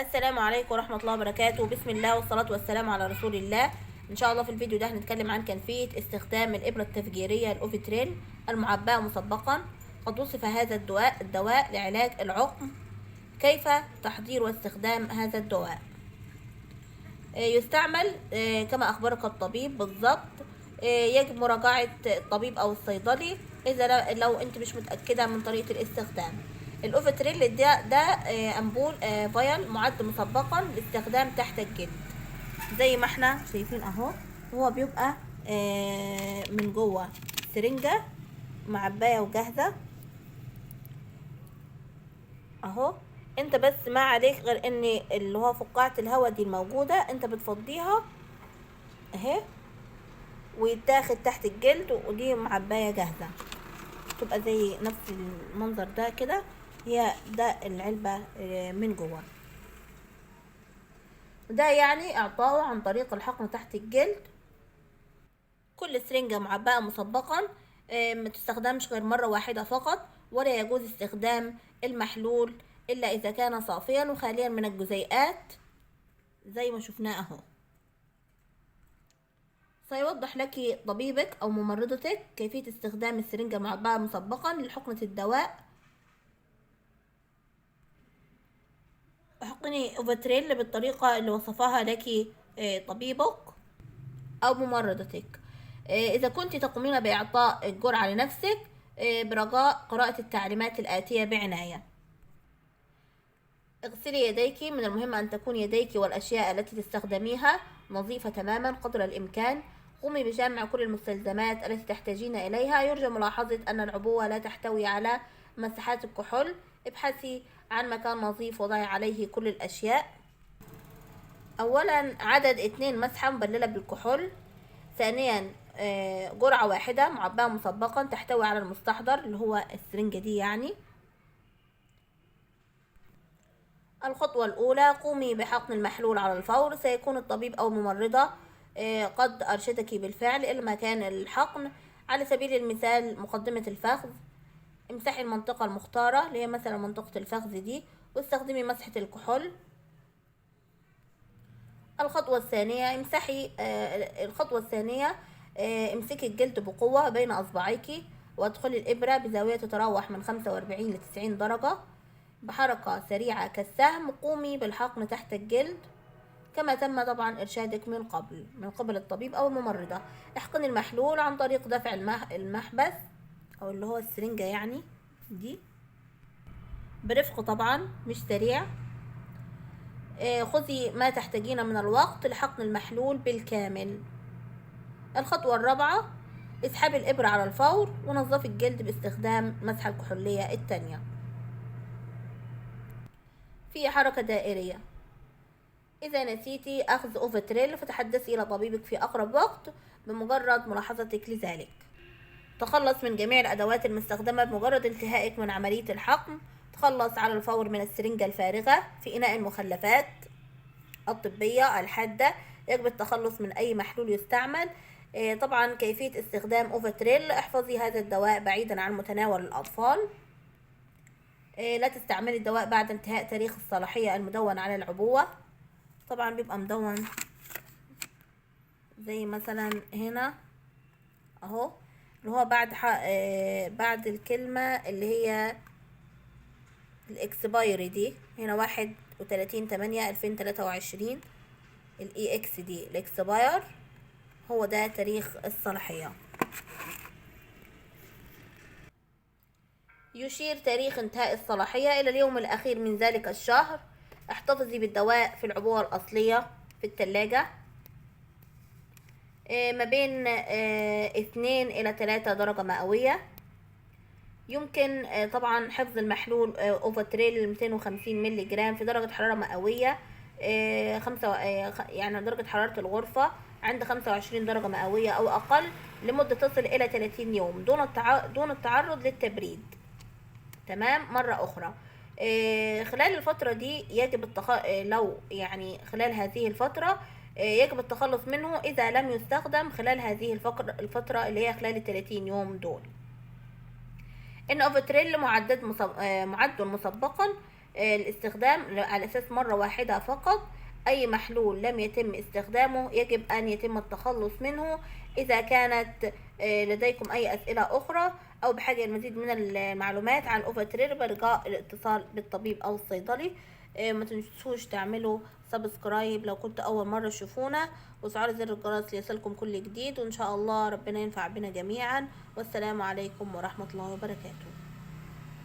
السلام عليكم ورحمة الله وبركاته. بسم الله والصلاة والسلام على رسول الله. ان شاء الله في الفيديو ده هنتكلم عن كيفية استخدام الإبرة التفجيرية الأوفيتريل المعبأة مسبقا. قد وصف هذا الدواء لعلاج العقم. كيف تحضير واستخدام هذا الدواء؟ يستعمل كما أخبرك الطبيب بالضبط. يجب مراجعة الطبيب أو الصيدلي إذا لو أنت مش متأكدة من طريقة الاستخدام. الأوفيتريل ده أمبول فايل معد مسبقا لاستخدام تحت الجلد، زي ما احنا شايفين اهو. هو بيبقى من جوه سرنجة معباية وجاهزة اهو. انت بس ما عليك غير ان اللي هو فقاعة الهواء دي الموجودة انت بتفضيها اهي، ويتاخد تحت الجلد، ودي معباية جاهزة تبقى زي نفس المنظر ده كده. هي ده العلبة من جوه، ده يعني اعطائه عن طريق الحقن تحت الجلد. كل سرنجة معبأة مسبقا ما تستخدمش غير مرة واحدة فقط، ولا يجوز استخدام المحلول إلا إذا كان صافيا وخاليا من الجزيئات زي ما شفناه أهو. سيوضح لك طبيبك أو ممرضتك كيفية استخدام السرنجة معبأة مسبقا لحقنة الدواء. حقني أوفيتريل بالطريقة اللي وصفها لك طبيبك أو ممرضتك. إذا كنت تقومين بإعطاء الجرعة لنفسك برجاء قراءة التعليمات الآتية بعناية. اغسلي يديك. من المهم أن تكون يديك والأشياء التي تستخدميها نظيفة تماما قدر الإمكان. قومي بجمع كل المستلزمات التي تحتاجين إليها. يرجى ملاحظة أن العبوة لا تحتوي على مسحات الكحول. ابحثي عن مكان نظيف وضعي عليه كل الأشياء. أولا عدد 2 مسحة مبللة بالكحول. ثانيا جرعة واحدة معبأة مسبقا تحتوي على المستحضر اللي هو السرنجة دي يعني. الخطوة الأولى، قومي بحقن المحلول على الفور. سيكون الطبيب أو الممرضة قد أرشدك بالفعل إلى مكان الحقن. على سبيل المثال مقدمة الفخذ، امسحي المنطقة المختارة اللي هي مثلا منطقة الفخذ دي، واستخدمي مسحة الكحول. الخطوة الثانية امسكي الجلد بقوة بين أصبعيك، وادخلي الإبرة بزاوية تتراوح من 45 ل 90 درجة بحركة سريعة كالسهم. قومي بالحقن تحت الجلد كما تم طبعا إرشادك من قبل الطبيب أو الممرضة. احقني المحلول عن طريق دفع المحبس أو اللي هو السرنجة يعني دي برفق طبعا مش سريع. خذي ما تحتاجين من الوقت لحقن المحلول بالكامل. الخطوة الرابعة، اسحبي الإبرة على الفور ونظفي الجلد باستخدام مسحة الكحولية التانية في حركة دائرية. إذا نسيتي أخذ أوفيتريل فتحدثي إلى طبيبك في أقرب وقت بمجرد ملاحظتك لذلك. تخلص من جميع الأدوات المستخدمة بمجرد انتهائك من عملية الحقن. تخلص على الفور من السرنجة الفارغة في إناء المخلفات الطبية الحادة. يجب التخلص من أي محلول يستعمل. طبعا كيفية استخدام أوفيتريل، احفظي هذا الدواء بعيدا عن متناول الأطفال. لا تستعملي الدواء بعد انتهاء تاريخ الصلاحية المدون على العبوة. طبعا بيبقى مدون زي مثلا هنا اهو، اللي هو بعد الكلمة اللي هي الاكسبايري دي هنا 31/8/2023. الاي اكس دي الاكسباير، هو ده تاريخ الصلاحية. يشير تاريخ انتهاء الصلاحية إلى اليوم الأخير من ذلك الشهر. احتفظي بالدواء في العبوة الأصلية في الثلاجة ما بين 2 إلى 3 درجة مئوية. يمكن طبعا حفظ المحلول أوفيتريل 250 ملي جرام في درجة حرارة مئوية يعني درجة حرارة الغرفة عند 25 درجة مئوية أو أقل لمدة تصل إلى 30 يوم دون التعرض للتبريد. تمام. مرة أخرى خلال الفترة دي يجب لو يعني خلال هذه الفترة يجب التخلص منه إذا لم يستخدم خلال هذه الفترة اللي هي خلال 30 يوم دول. إن أوفيتريل معد مسبقا الاستخدام على أساس مرة واحدة فقط. أي محلول لم يتم استخدامه يجب أن يتم التخلص منه. إذا كانت لديكم أي أسئلة أخرى أو بحاجة لمزيد من المعلومات عن الأوفاتريل برجاء الاتصال بالطبيب أو الصيدلي. ما تنسوش تعملوا سبسكرايب لو كنت أول مرة تشوفونا، وتفعلوا زر الجرس ليصلكم كل جديد، وإن شاء الله ربنا ينفع بنا جميعا. والسلام عليكم ورحمة الله وبركاته.